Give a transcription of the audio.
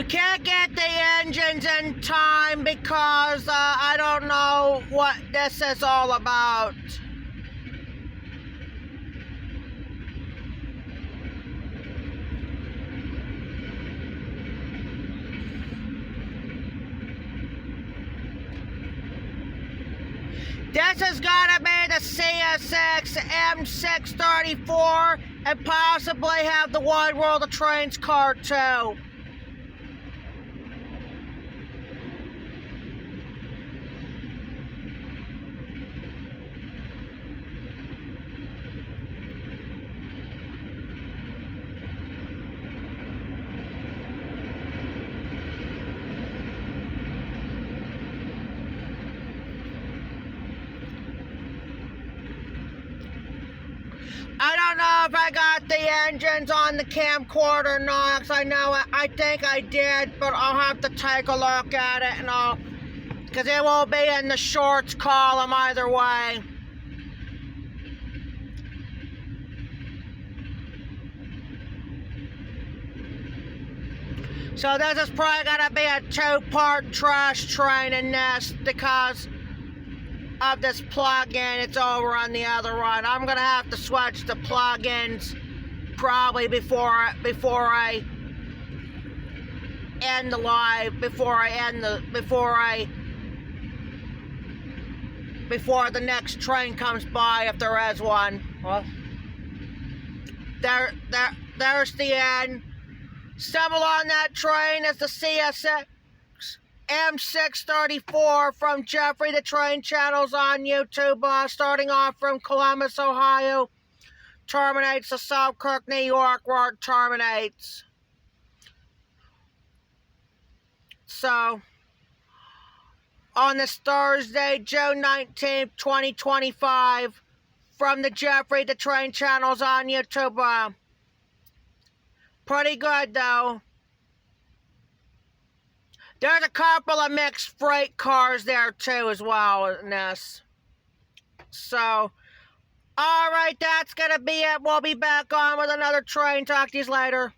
We can't get the engines in time because I don't know what this is all about. This is gonna be the CSX M634 and possibly have the Wide World of Trains car too. I don't know if I got the engines on the camcorder or not, 'cause I think I did, but I'll have to take a look at it because it will be in the shorts column either way. So this is probably gonna be a two-part trash train in this because of this plug-in. It's over on the other one. I'm gonna have to switch the plug-ins probably before I end the live, before the next train comes by, if there is one. Well, there's the end. Stumble on that train is the CSX M634 from Jeffrey the Train Channels on YouTube, starting off from Columbus, Ohio, terminates to Selkirk, New York, where it terminates. So, on this Thursday, June 19th, 2025, from the Jeffrey the Train Channels on YouTube. Pretty good, though. There's a couple of mixed freight cars there, too, as well, in this. So, alright, that's gonna be it. We'll be back on with another train. Talk to you later.